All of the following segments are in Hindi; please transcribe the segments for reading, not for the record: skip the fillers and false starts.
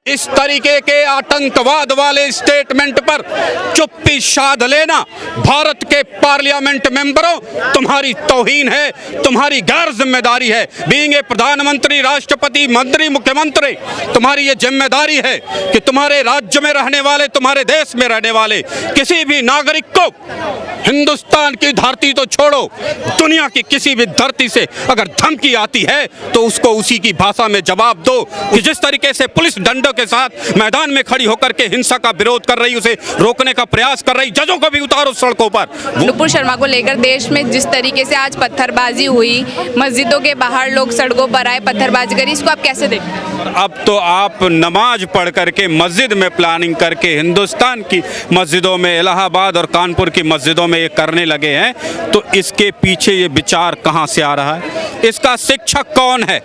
इस तरीके के आतंकवाद वाले स्टेटमेंट पर चुप्पी साध लेना भारत के पार्लियामेंट मेंबरों तुम्हारी तौहीन है, तुम्हारी गैर जिम्मेदारी है। बीइंग ए प्रधानमंत्री, राष्ट्रपति, मंत्री, मुख्यमंत्री, तुम्हारी ये जिम्मेदारी है कि तुम्हारे राज्य में रहने वाले, तुम्हारे देश में रहने वाले किसी भी नागरिक को हिंदुस्तान की धरती तो छोड़ो, दुनिया की किसी भी धरती से अगर धमकी आती है तो उसको उसी की भाषा में जवाब दो कि जिस तरीके से पुलिस डंडों के साथ मैदान में खड़ी होकर के हिंसा का विरोध कर रही, उसे रोकने का प्रयास कर रही, जजों को भी उतारो सड़कों पर। नुपुर शर्मा को लेकर देश में जिस तरीके से आज पत्थरबाजी हुई, मस्जिदों के बाहर लोग सड़कों पर आए, पत्थरबाजी करी, इसको आप कैसे देखते? अब तो आप नमाज पढ़ करके मस्जिद में प्लानिंग करके हिंदुस्तान की मस्जिदों में, इलाहाबाद और कानपुर की मस्जिदों में ये करने लगे हैं, तो इसके पीछे ये विचार कहाँ से आ रहा है? इसका शिक्षक कौन है?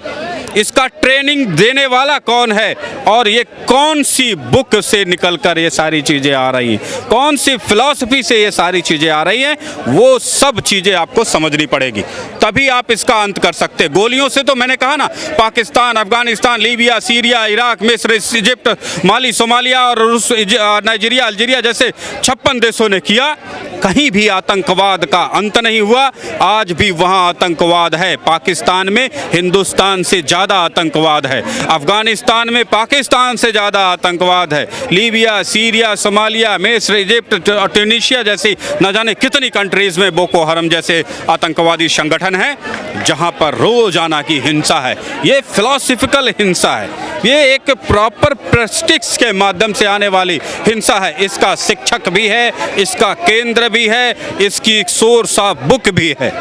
इसका ट्रेनिंग देने वाला कौन है? और ये कौन सी बुक से निकलकर ये सारी चीज़ें आ रही हैं, कौन सी फिलॉसफी से ये सारी चीज़ें आ रही हैं, वो सब चीज़ें आपको समझनी पड़ेगी, तभी आप इसका अंत कर सकते। गोलियों से तो मैंने कहा ना, Pakistan, Afghanistan, Libya, Syria, Iraq, मिस्र, इजिप्ट, माली, सोमालिया और रूस, नाइजीरिया, अल्जीरिया जैसे 56 देशों ने किया, कहीं भी आतंकवाद का अंत नहीं हुआ। आज भी वहाँ आतंकवाद है। पाकिस्तान में हिंदुस्तान से ज़्यादा आतंकवाद है, अफगानिस्तान में पाकिस्तान से ज़्यादा आतंकवाद है, लीबिया, सीरिया, सोमालिया, मिस्र, इजिप्ट, ट्यूनीशिया जैसी न जाने कितनी कंट्रीज़ में बोको हरम जैसे आतंकवादी संगठन हैं जहाँ पर रोज़ाना की हिंसा है। ये फिलॉसफिकल हिंसा है, ये एक प्रॉपर प्रेस्टिक्स के माध्यम से आने वाली हिंसा है। इसका शिक्षक भी है, इसका केंद्र भी है, इसकी एक सोर्स ऑफ बुक भी है।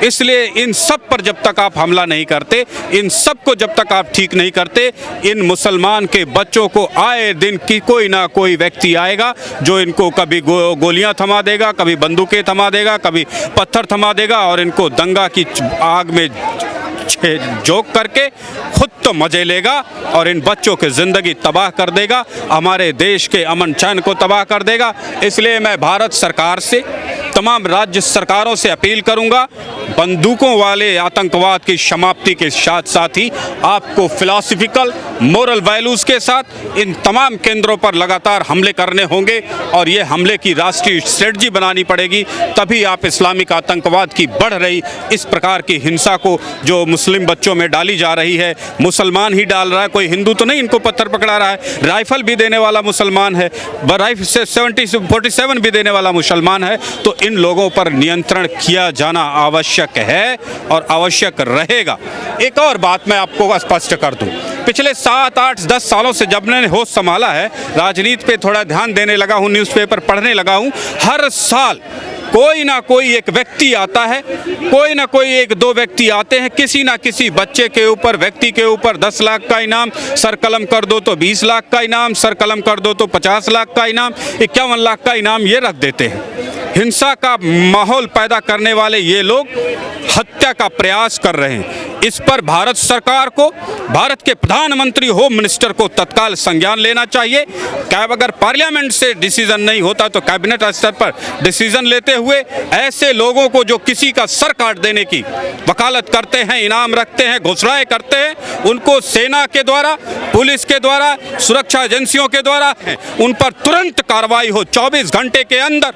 इसलिए इन सब पर जब तक आप हमला नहीं करते, इन सब को जब तक आप ठीक नहीं करते, इन मुसलमान के बच्चों को आए दिन की कोई ना कोई व्यक्ति आएगा जो इनको कभी गोलियां थमा देगा, कभी बंदूकें थमा देगा, कभी पत्थर थमा देगा और इनको दंगा की आग में जोक करके खुद तो मजे लेगा और इन बच्चों की ज़िंदगी तबाह कर देगा, हमारे देश के अमन चैन को तबाह कर देगा। इसलिए मैं भारत सरकार से, तमाम राज्य सरकारों से अपील करूंगा, बंदूकों वाले आतंकवाद की समाप्ति के साथ साथ ही आपको फिलॉसफिकल मोरल वैल्यूज़ के साथ इन तमाम केंद्रों पर लगातार हमले करने होंगे और ये हमले की राष्ट्रीय स्ट्रेटजी बनानी पड़ेगी। तभी आप इस्लामिक आतंकवाद की बढ़ रही इस प्रकार की हिंसा को जो मुस्लिम बच्चों में डाली जा रही है, मुसलमान ही डाल रहा है, कोई हिंदू तो नहीं इनको पत्थर पकड़ा रहा है, राइफल भी देने वाला मुसलमान है, राइफल से 47 भी देने वाला मुसलमान है, तो इन लोगों पर नियंत्रण किया जाना आवश्यक है और आवश्यक रहेगा। एक और बात मैं आपको स्पष्ट कर दूं, पिछले 7, 8, 10 सालों से जब मैंने होश संभाला है, राजनीति पे थोड़ा ध्यान देने लगा हूं, न्यूज़पेपर पढ़ने लगा हूं, हर साल कोई ना कोई एक व्यक्ति आता है, कोई ना कोई 1-2 व्यक्ति आते हैं, किसी ना किसी बच्चे के ऊपर, व्यक्ति के ऊपर 10 लाख का इनाम, सर कलम कर दो तो 20 लाख का इनाम, सर कलम कर दो तो 50 लाख का इनाम, 51 लाख का इनाम ये रख देते हैं। हिंसा का माहौल पैदा करने वाले ये लोग हत्या का प्रयास कर रहे हैं। इस पर भारत सरकार को, भारत के प्रधानमंत्री, होम मिनिस्टर को तत्काल संज्ञान लेना चाहिए। अगर पार्लियामेंट से डिसीजन नहीं होता तो कैबिनेट स्तर पर डिसीजन लेते हुए ऐसे लोगों को जो किसी का सर काट देने की वकालत करते हैं, इनाम रखते हैं, घोषणाएं करते हैं, उनको सेना के द्वारा, पुलिस के द्वारा, सुरक्षा एजेंसियों के द्वारा उन पर तुरंत कार्रवाई हो। 24 घंटे के अंदर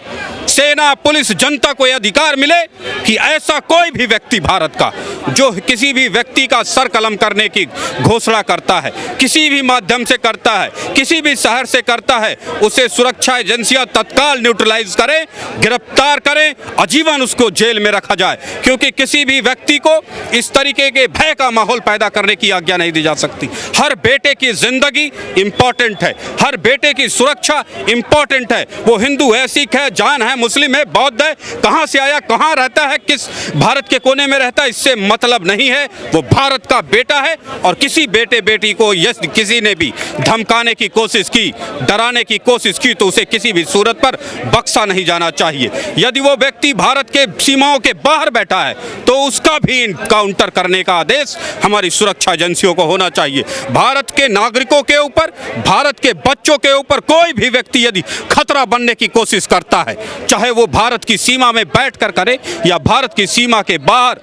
सेना, पुलिस, जनता को यह अधिकार मिले कि ऐसा कोई भी व्यक्ति भारत का जो किसी भी व्यक्ति का सर कलम करने की घोषणा करता है, किसी भी माध्यम से करता है, किसी भी शहर से करता है, उसे सुरक्षा एजेंसियां तत्काल न्यूट्रलाइज करें, गिरफ्तार करें, आजीवन उसको जेल में रखा जाए। क्योंकि किसी भी व्यक्ति को इस तरीके के भय का माहौल पैदा करने की आज्ञा नहीं दी जा सकती। हर बेटे की जिंदगी इंपॉर्टेंट है, हर बेटे की सुरक्षा इंपॉर्टेंट है। वो हिंदू है, सिख है, जैन है, मुस्लिम है, बौद्ध है, कहाँ से आया, कहाँ रहता है, किस भारत के कोने में रहता है, इससे मतलब नहीं है। वो भारत का बेटा है और किसी बेटे बेटी को यदि किसी ने भी धमकाने की कोशिश की, डराने की कोशिश की, तो उसे किसी भी सूरत पर बख्शा नहीं जाना चाहिए। यदि वो व्यक्ति भारत के सीमाओं के बाहर बैठा है तो उसका भी इनकाउंटर करने का आदेश हमारी सुरक्षा एजेंसियों को होना चाहिए। भारत के नागरिकों के ऊपर, भारत के बच्चों के ऊपर कोई भी व्यक्ति यदि खतरा बनने की कोशिश करता है, चाहे चाहे वो भारत की सीमा में बैठकर करे या भारत की सीमा के बाहर,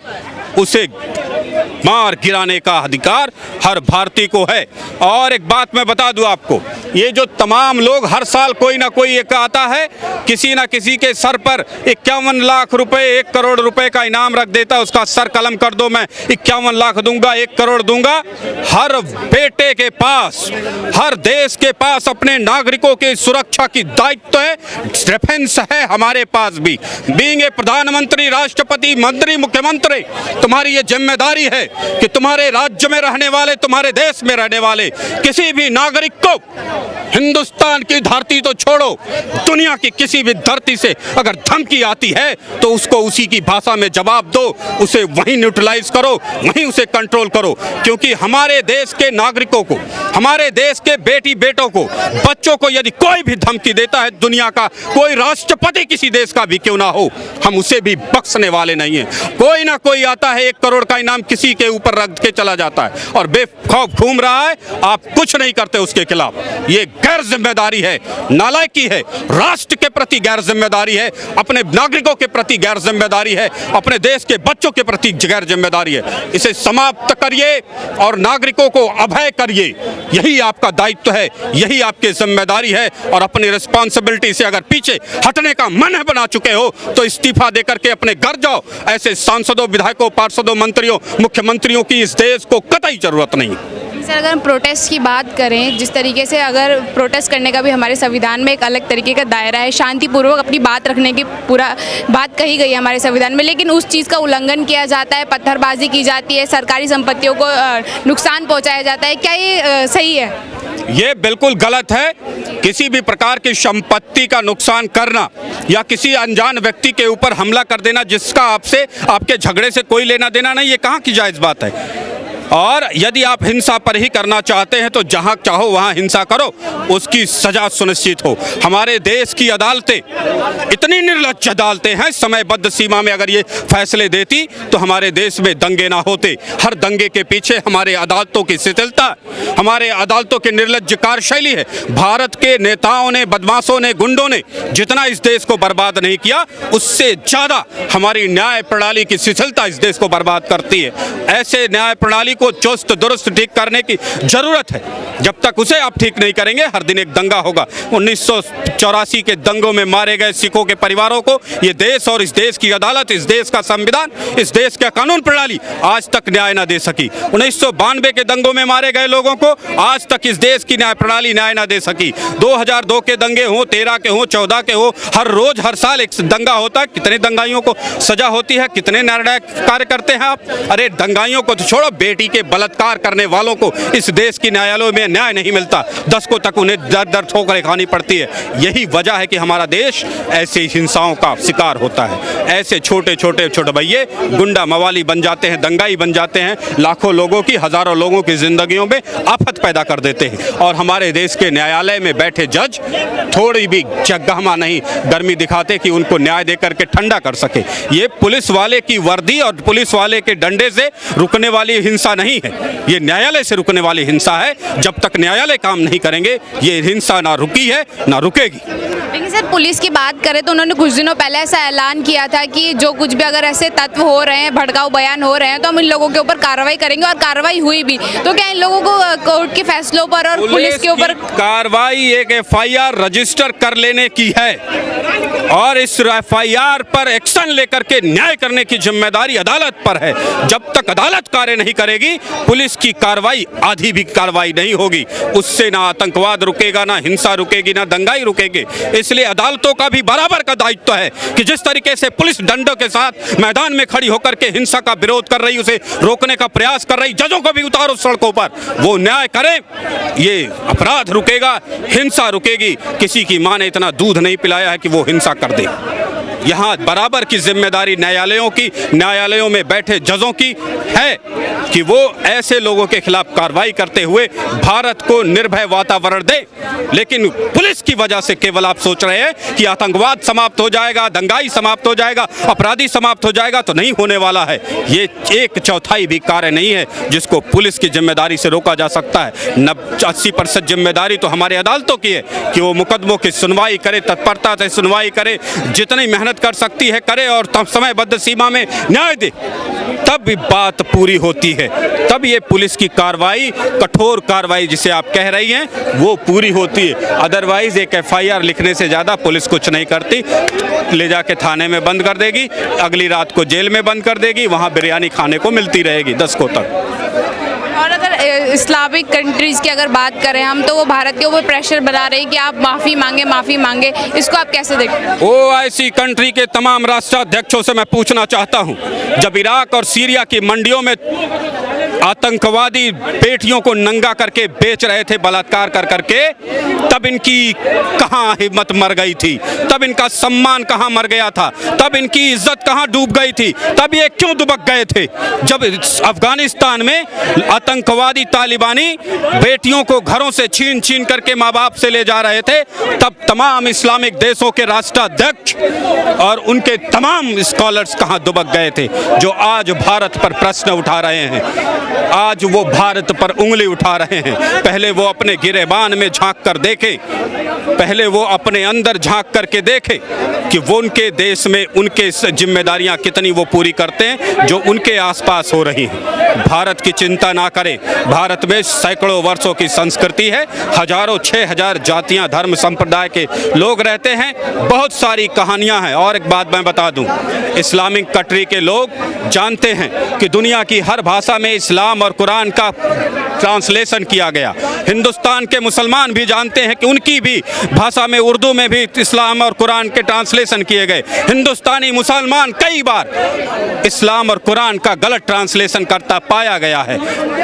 उसे मार गिराने का अधिकार हर भारतीय को है। और एक बात मैं बता दूं आपको, ये जो तमाम लोग हर साल कोई ना कोई एक आता है, किसी ना किसी के सर पर 51 लाख रुपए 1 करोड़ रुपए का इनाम रख देता है, उसका सर कलम कर दो, मैं 51 लाख दूंगा, 1 करोड़ दूंगा। हर बेटे के पास, हर देश के पास अपने नागरिकों की सुरक्षा की दायित्व है, डिफेंस है हमारे पास भी। बीइंग ए प्रधानमंत्री, राष्ट्रपति, मंत्री, मुख्यमंत्री, तुम्हारी ये जिम्मेदारी है कि तुम्हारे राज्य में रहने वाले, तुम्हारे देश में रहने वाले किसी भी नागरिक को, हिंदुस्तान की धरती तो छोड़ो, दुनिया की किसी भी धरती से अगर धमकी आती है तो उसको उसी की भाषा में जवाब दो, उसे वहीं न्यूट्रलाइज करो, वहीं उसे कंट्रोल करो। क्योंकि हमारे देश के नागरिकों को, हमारे देश के बेटी बेटों को, बच्चों को यदि कोई भी धमकी देता है, दुनिया का कोई राष्ट्रपति किसी देश का भी क्यों ना हो, हम उसे भी बख्शने वाले नहीं हैं। कोई ना कोई आता है, 1 करोड़ का इनाम किसी के ऊपर रख के चला जाता है और बेखौफ घूम रहा है, आप कुछ नहीं करते उसके खिलाफ। ये गैर जिम्मेदारी है, नालायकी है, राष्ट्र के प्रति गैर जिम्मेदारी है, अपने नागरिकों के प्रति गैर जिम्मेदारी है, अपने देश के बच्चों के प्रति गैर जिम्मेदारी है। इसे समाप्त करिए और नागरिकों को अभय करिए, यही आपका दायित्व है, यही आपकी जिम्मेदारी है। और अपनी रिस्पॉन्सिबिलिटी से अगर पीछे हटने का मन बना चुके हो तो इस्तीफा देकर के अपने घर जाओ। ऐसे सांसदों, विधायकों, पार्षदों, मंत्रियों, मुख्यमंत्रियों की इस देश को कतई जरूरत नहीं। सर, अगर हम प्रोटेस्ट की बात करें, जिस तरीके से अगर प्रोटेस्ट करने का भी हमारे संविधान में एक अलग तरीके का दायरा है, शांतिपूर्वक अपनी बात रखने की पूरा बात कही गई है हमारे संविधान में, लेकिन उस चीज़ का उल्लंघन किया जाता है, पत्थरबाजी की जाती है, सरकारी संपत्तियों को नुकसान पहुंचाया जाता है, क्या ये सही है? ये बिल्कुल गलत है। किसी भी प्रकार की संपत्ति का नुकसान करना या किसी अनजान व्यक्ति के ऊपर हमला कर देना जिसका आपसे, आपके झगड़े से कोई लेना देना नहीं, ये कहाँ की जायज़ बात है। और यदि आप हिंसा पर ही करना चाहते हैं तो जहां चाहो वहां हिंसा करो, उसकी सजा सुनिश्चित हो। हमारे देश की अदालतें इतनी निर्लज्ज अदालतें हैं, समयबद्ध सीमा में अगर ये फैसले देती तो हमारे देश में दंगे ना होते। हर दंगे के पीछे हमारे अदालतों की शिथिलता, हमारे अदालतों की निर्लज्ज कार्यशैली है। भारत के नेताओं ने, बदमाशों ने, गुंडों ने जितना इस देश को बर्बाद नहीं किया, उससे ज़्यादा हमारी न्याय प्रणाली की शिथिलता इस देश को बर्बाद करती है। ऐसे न्याय प्रणाली को चुस्त दुरुस्त ठीक करने की जरूरत है। जब तक उसे आप ठीक नहीं करेंगे, हर दिन एक दंगा होगा। 1984 के दंगों में मारे गए सिखों के परिवारों को ये देश और इस देश की अदालत, इस देश का संविधान, इस देश का कानून प्रणाली आज तक न्याय न दे सकी। 1992 के दंगों में मारे गए लोगों को आज तक इस देश की न्याय प्रणाली न्याय न दे सकी। 2002 के दंगे हो, 13 के हो, 14 के हो, हर रोज हर साल एक दंगा होता है। कितने दंगाइयों को सजा होती है, कितने निर्णायक कार्य करते हैं आप। अरे दंगाइयों को तो छोड़ो, बेटी के बलात्कार करने वालों को इस देश की न्यायालयों में न्याय नहीं मिलता, दशकों तक उन्हें दर दर ठोकरें खानी पड़ती है। यही वजह है कि हमारा देश ऐसे हिंसाओं का शिकार होता है। ऐसे छोटे छोटे छोटभैये गुंडा मवाली बन जाते हैं, दंगाई बन जाते हैं, लाखों लोगों की, हजारों लोगों की जिंदगियों में आफत पैदा कर देते हैं। और हमारे देश के न्यायालय में बैठे जज थोड़ी भी जगहमा नहीं गर्मी दिखाते कि उनको न्याय देकर के ठंडा कर सके। ये पुलिस वाले की वर्दी और पुलिस वाले के डंडे से रुकने वाली हिंसा नहीं है, ये न्यायालय से रुकने वाली हिंसा है। जब तक न्यायालय काम नहीं करेंगे ये हिंसा ना रुकी है ना रुकेगी। लेकिन सर, पुलिस की बात करें तो उन्होंने कुछ दिनों पहले ऐसा ऐलान किया था कि जो कुछ भी अगर ऐसे तत्व हो रहे हैं, भड़काऊ बयान हो रहे हैं, तो हम इन लोगों के ऊपर कार्रवाई करेंगे, और कार्रवाई हुई भी। तो क्या इन लोगों को कोर्ट के फैसलों पर और पुलिस के ऊपर कार्रवाई एक FIR रजिस्टर कर लेने की है और इस FIR पर एक्शन लेकर के न्याय करने की जिम्मेदारी अदालत पर है। जब तक अदालत कार्य नहीं करेगी, पुलिस की कार्रवाई आधी भी कार्रवाई नहीं होगी। उससे ना आतंकवाद रुकेगा, ना हिंसा रुकेगी, ना दंगाई रुकेगी। इसलिए अदालतों का भी बराबर का दायित्व है कि जिस तरीके से पुलिस डंडों के साथ मैदान में खड़ी होकर के हिंसा का विरोध कर रही, उसे रोकने का प्रयास कर रही, जजों को भी उतारो सड़कों पर, वो न्याय करें, ये अपराध रुकेगा, हिंसा रुकेगी। किसी की मां ने इतना दूध नहीं पिलाया है कि वो हिंसा कर दे। यहाँ बराबर की जिम्मेदारी न्यायालयों की, न्यायालयों में बैठे जजों की है कि वो ऐसे लोगों के खिलाफ कार्रवाई करते हुए भारत को निर्भय वातावरण दे। लेकिन पुलिस की वजह से केवल आप सोच रहे हैं कि आतंकवाद समाप्त हो जाएगा, दंगाई समाप्त हो जाएगा, अपराधी समाप्त हो जाएगा, तो नहीं होने वाला है। ये 1/4 भी कार्य नहीं है जिसको पुलिस की जिम्मेदारी से रोका जा सकता है। 80% जिम्मेदारी तो हमारे अदालतों की है कि वो मुकदमों की सुनवाई करे, तत्परता से सुनवाई करे, जितनी मेहनत कर सकती है करे और तब समयबद्ध सीमा में न्याय दे, तब भी बात पूरी होती है। तब ये पुलिस की कार्रवाई, कठोर कार्रवाई जिसे आप कह रही हैं, वो पूरी होती है। अदरवाइज एक FIR लिखने से ज़्यादा पुलिस कुछ नहीं करती। ले जाके थाने में बंद कर देगी, अगली रात को जेल में बंद कर देगी, वहाँ बिरयानी खाने को मिलती रहेगी 10 को तक। और अगर इस्लामिक कंट्रीज़ की अगर बात करें हम, तो वो भारत के ऊपर प्रेशर बना रही कि आप माफ़ी मांगे, इसको आप कैसे देखते हैं? OIC कंट्री के तमाम राष्ट्राध्यक्षों से मैं पूछना चाहता हूं, जब इराक और सीरिया की मंडियों में आतंकवादी बेटियों को नंगा करके बेच रहे थे, बलात्कार कर करके, तब इनकी कहाँ हिम्मत मर गई थी, तब इनका सम्मान कहाँ मर गया था, तब इनकी इज्जत कहाँ डूब गई थी, तब ये क्यों दुबक गए थे? जब अफगानिस्तान में आतंकवादी तालिबानी बेटियों को घरों से छीन छीन करके माँ बाप से ले जा रहे थे, तब तमाम इस्लामिक देशों के राष्ट्राध्यक्ष और उनके तमाम स्कॉलर्स कहाँ दुबक गए थे, जो आज भारत पर प्रश्न उठा रहे हैं, आज वो भारत पर उंगली उठा रहे हैं। पहले वो अपने गिरेबान में झांक कर देखे, पहले वो अपने अंदर झांक करके देखे कि वो उनके देश में उनके जिम्मेदारियां कितनी वो पूरी करते हैं जो उनके आसपास हो रही हैं। भारत की चिंता ना करें। भारत में सैकड़ों वर्षों की संस्कृति है, हजारों 6000 जातियां, धर्म, संप्रदाय के लोग रहते हैं, बहुत सारी कहानियां हैं। और एक बात मैं बता दूं, इस्लामिक कंट्री के लोग जानते हैं कि दुनिया की हर भाषा में इस्लाम और कुरान का ट्रांसलेशन किया गया। हिंदुस्तान के मुसलमान भी जानते हैं कि उनकी भी भाषा में, उर्दू में भी इस्लाम और कुरान के ट्रांसलेशन किए गए। हिंदुस्तानी मुसलमान कई बार इस्लाम और कुरान का गलत ट्रांसलेशन करता पाया गया है,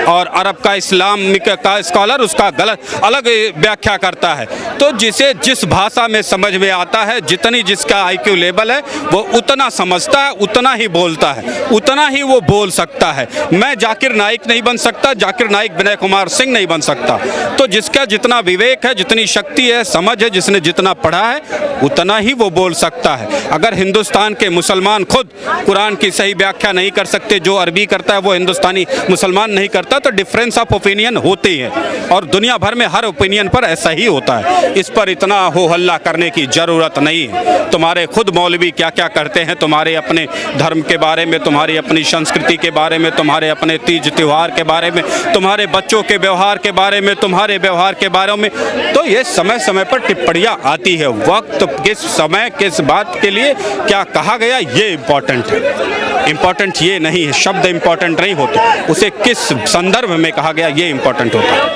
और अरब का इस्लामिक का स्कॉलर उसका गलत अलग व्याख्या करता है। तो जिसे जिस भाषा में समझ में आता है, जितनी जिसका IQ लेवल है, वो उतना समझता है, उतना ही बोलता है, उतना ही वो बोल सकता है। मैं जाकिर नाइक नहीं बन सकता, जाकिर नाइक विनय कुमार सिंह नहीं बन सकता। तो जिसका जितना विवेक है, जितनी शक्ति है, समझ है, जिसने जितना पढ़ा है, उतना ही वो बोल सकता है। अगर हिंदुस्तान के मुसलमान खुद कुरान की सही व्याख्या नहीं कर सकते, जो अरबी करता है वो हिंदुस्तानी मुसलमान नहीं करता, तो डिफरेंस ऑफ ओपिनियन होती है, और दुनिया भर में हर ओपिनियन पर ऐसा ही होता है। इस पर इतना हो हल्ला करने की जरूरत नहीं है। तुम्हारे खुद मौलवी क्या क्या करते हैं तुम्हारे अपने धर्म के बारे में, तुम्हारी अपनी संस्कृति के बारे में, तुम्हारे अपने तीज त्योहार के बारे में, तुम्हारे बच्चों के व्यवहार के बारे में, तुम्हारे व्यवहार के बारे में। तो ये समय समय पर टिप्पणियाँ आती है। वक्त किस समय किस बात के लिए क्या कहा गया, ये इम्पोर्टेंट है। इम्पोर्टेंट ये नहीं है, शब्द इम्पोर्टेंट नहीं होते, उसे किस संदर्भ में कहा गया ये इम्पोर्टेंट होता है।